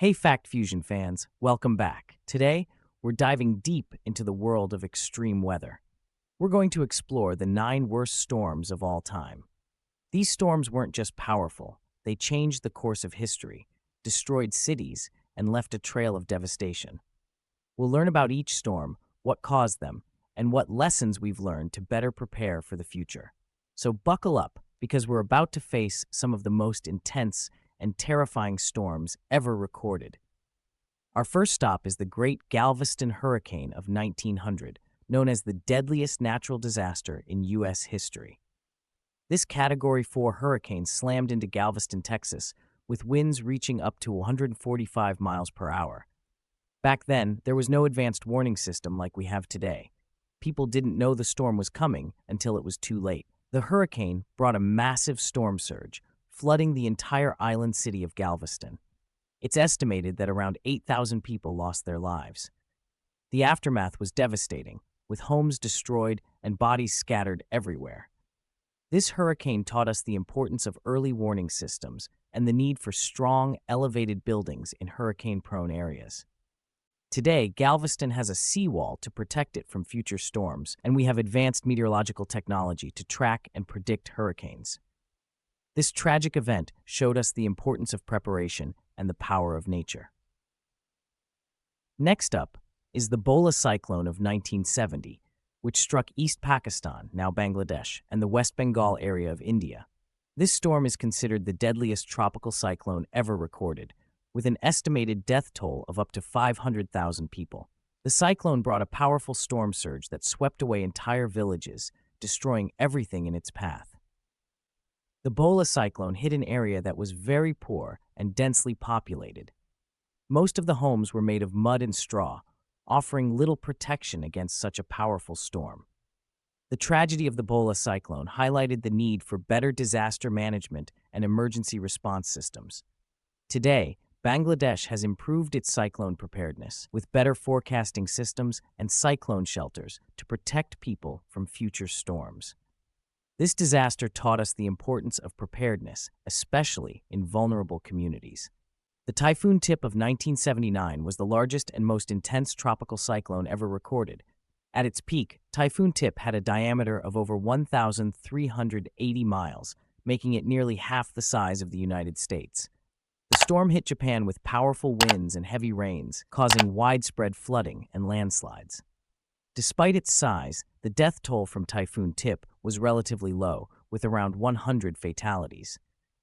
Hey Fact Fusion fans, welcome back. Today, we're diving deep into the world of extreme weather. We're going to explore the 9 worst storms of all time. These storms weren't just powerful, they changed the course of history, destroyed cities, and left a trail of devastation. We'll learn about each storm, what caused them, and what lessons we've learned to better prepare for the future. So buckle up, because we're about to face some of the most intense and terrifying storms ever recorded. Our first stop is the Great Galveston Hurricane of 1900, known as the deadliest natural disaster in U.S. history. This Category 4 hurricane slammed into Galveston, Texas, with winds reaching up to 145 miles per hour. Back then, there was no advanced warning system like we have today. People didn't know the storm was coming until it was too late. The hurricane brought a massive storm surge, flooding the entire island city of Galveston. It's estimated that around 8,000 people lost their lives. The aftermath was devastating, with homes destroyed and bodies scattered everywhere. This hurricane taught us the importance of early warning systems and the need for strong, elevated buildings in hurricane-prone areas. Today, Galveston has a seawall to protect it from future storms, and we have advanced meteorological technology to track and predict hurricanes. This tragic event showed us the importance of preparation and the power of nature. Next up is the Bola cyclone of 1970, which struck East Pakistan, now Bangladesh, and the West Bengal area of India. This storm is considered the deadliest tropical cyclone ever recorded, with an estimated death toll of up to 500,000 people. The cyclone brought a powerful storm surge that swept away entire villages, destroying everything in its path. The Bola cyclone hit an area that was very poor and densely populated. Most of the homes were made of mud and straw, offering little protection against such a powerful storm. The tragedy of the Bola cyclone highlighted the need for better disaster management and emergency response systems. Today, Bangladesh has improved its cyclone preparedness with better forecasting systems and cyclone shelters to protect people from future storms. This disaster taught us the importance of preparedness, especially in vulnerable communities. The Typhoon Tip of 1979 was the largest and most intense tropical cyclone ever recorded. At its peak, Typhoon Tip had a diameter of over 1,380 miles, making it nearly half the size of the United States. The storm hit Japan with powerful winds and heavy rains, causing widespread flooding and landslides. Despite its size, the death toll from Typhoon Tip was relatively low, with around 100 fatalities.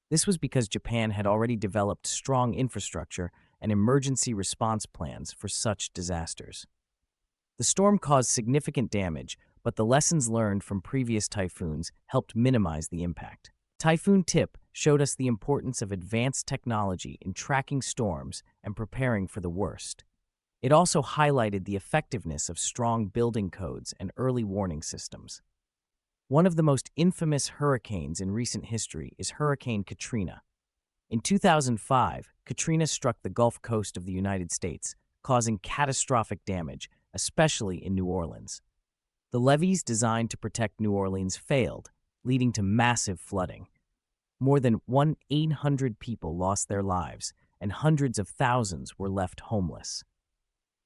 This was because Japan had already developed strong infrastructure and emergency response plans for such disasters. The storm caused significant damage, but the lessons learned from previous typhoons helped minimize the impact. Typhoon Tip showed us the importance of advanced technology in tracking storms and preparing for the worst. It also highlighted the effectiveness of strong building codes and early warning systems. One of the most infamous hurricanes in recent history is Hurricane Katrina. In 2005, Katrina struck the Gulf Coast of the United States, causing catastrophic damage, especially in New Orleans. The levees designed to protect New Orleans failed, leading to massive flooding. More than 1,800 people lost their lives, and hundreds of thousands were left homeless.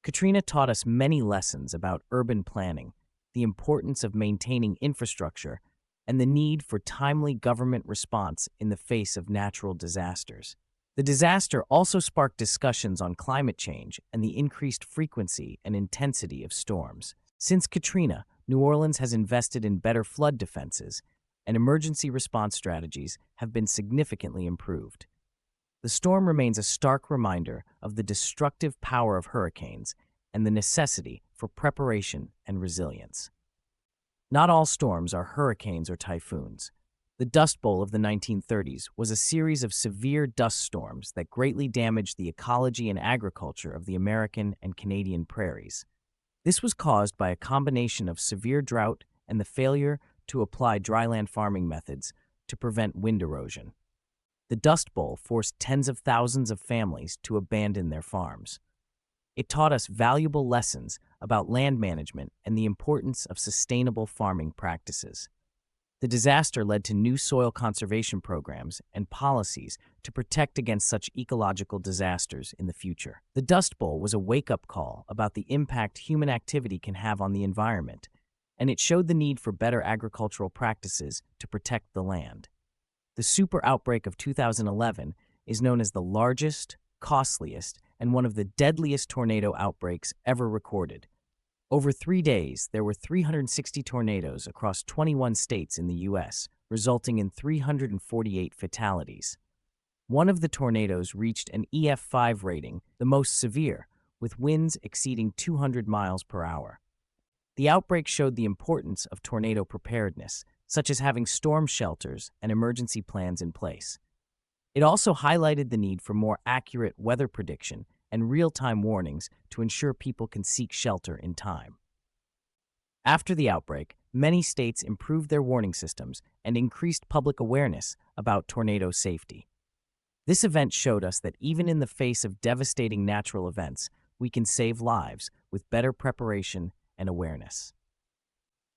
Katrina taught us many lessons about urban planning, the importance of maintaining infrastructure, and the need for timely government response in the face of natural disasters. The disaster also sparked discussions on climate change and the increased frequency and intensity of storms. Since Katrina, New Orleans has invested in better flood defenses, and emergency response strategies have been significantly improved. The storm remains a stark reminder of the destructive power of hurricanes and the necessity for preparation and resilience. Not all storms are hurricanes or typhoons. The Dust Bowl of the 1930s was a series of severe dust storms that greatly damaged the ecology and agriculture of the American and Canadian prairies. This was caused by a combination of severe drought and the failure to apply dryland farming methods to prevent wind erosion. The Dust Bowl forced tens of thousands of families to abandon their farms. It taught us valuable lessons about land management and the importance of sustainable farming practices. The disaster led to new soil conservation programs and policies to protect against such ecological disasters in the future. The Dust Bowl was a wake-up call about the impact human activity can have on the environment, and it showed the need for better agricultural practices to protect the land. The super outbreak of 2011 is known as the largest, costliest, and one of the deadliest tornado outbreaks ever recorded. Over 3 days, there were 360 tornadoes across 21 states in the U.S., resulting in 348 fatalities. One of the tornadoes reached an EF5 rating, the most severe, with winds exceeding 200 miles per hour. The outbreak showed the importance of tornado preparedness, such as having storm shelters and emergency plans in place. It also highlighted the need for more accurate weather prediction and real-time warnings to ensure people can seek shelter in time. After the outbreak, many states improved their warning systems and increased public awareness about tornado safety. This event showed us that even in the face of devastating natural events, we can save lives with better preparation and awareness.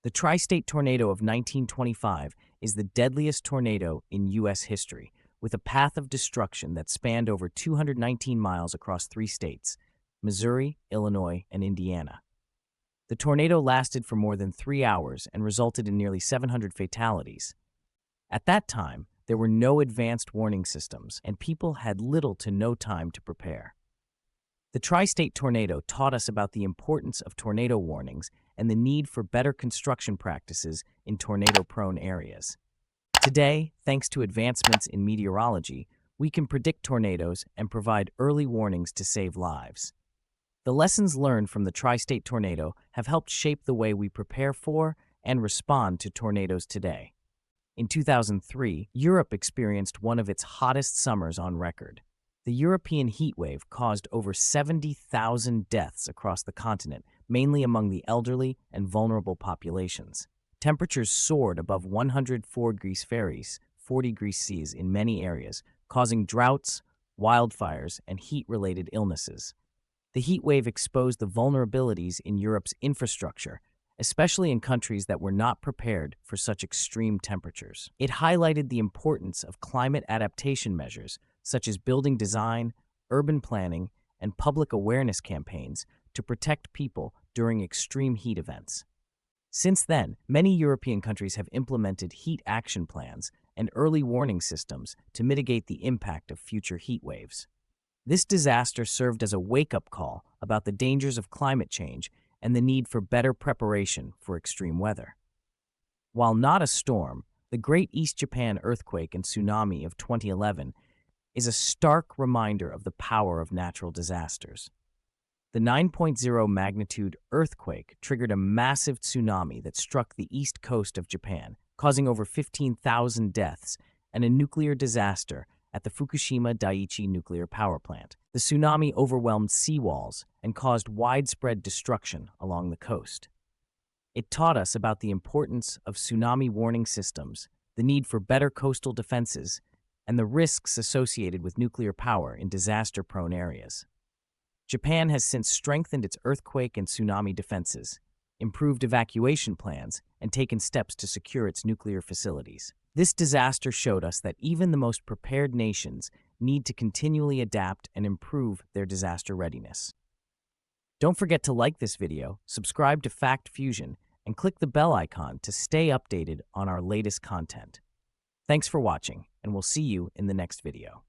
The Tri-State Tornado of 1925 is the deadliest tornado in U.S. history, with a path of destruction that spanned over 219 miles across 3 states, Missouri, Illinois, and Indiana. The tornado lasted for more than 3 hours and resulted in nearly 700 fatalities. At that time, there were no advanced warning systems, and people had little to no time to prepare. The Tri-State Tornado taught us about the importance of tornado warnings and the need for better construction practices in tornado-prone areas. Today, thanks to advancements in meteorology, we can predict tornadoes and provide early warnings to save lives. The lessons learned from the Tri-State Tornado have helped shape the way we prepare for and respond to tornadoes today. In 2003, Europe experienced one of its hottest summers on record. The European heat wave caused over 70,000 deaths across the continent, mainly among the elderly and vulnerable populations. Temperatures soared above 104 degrees Fahrenheit, 40 degrees Celsius in many areas, causing droughts, wildfires, and heat-related illnesses. The heat wave exposed the vulnerabilities in Europe's infrastructure, especially in countries that were not prepared for such extreme temperatures. It highlighted the importance of climate adaptation measures, such as building design, urban planning, and public awareness campaigns to protect people during extreme heat events. Since then, many European countries have implemented heat action plans and early warning systems to mitigate the impact of future heat waves. This disaster served as a wake-up call about the dangers of climate change and the need for better preparation for extreme weather. While not a storm, the Great East Japan Earthquake and Tsunami of 2011 is a stark reminder of the power of natural disasters. The 9.0 magnitude earthquake triggered a massive tsunami that struck the east coast of Japan, causing over 15,000 deaths and a nuclear disaster at the Fukushima Daiichi nuclear power plant. The tsunami overwhelmed seawalls and caused widespread destruction along the coast. It taught us about the importance of tsunami warning systems, the need for better coastal defenses, and the risks associated with nuclear power in disaster-prone areas. Japan has since strengthened its earthquake and tsunami defenses, improved evacuation plans, and taken steps to secure its nuclear facilities. This disaster showed us that even the most prepared nations need to continually adapt and improve their disaster readiness. Don't forget to like this video, subscribe to Fact Fusion, and click the bell icon to stay updated on our latest content. Thanks for watching, and we'll see you in the next video.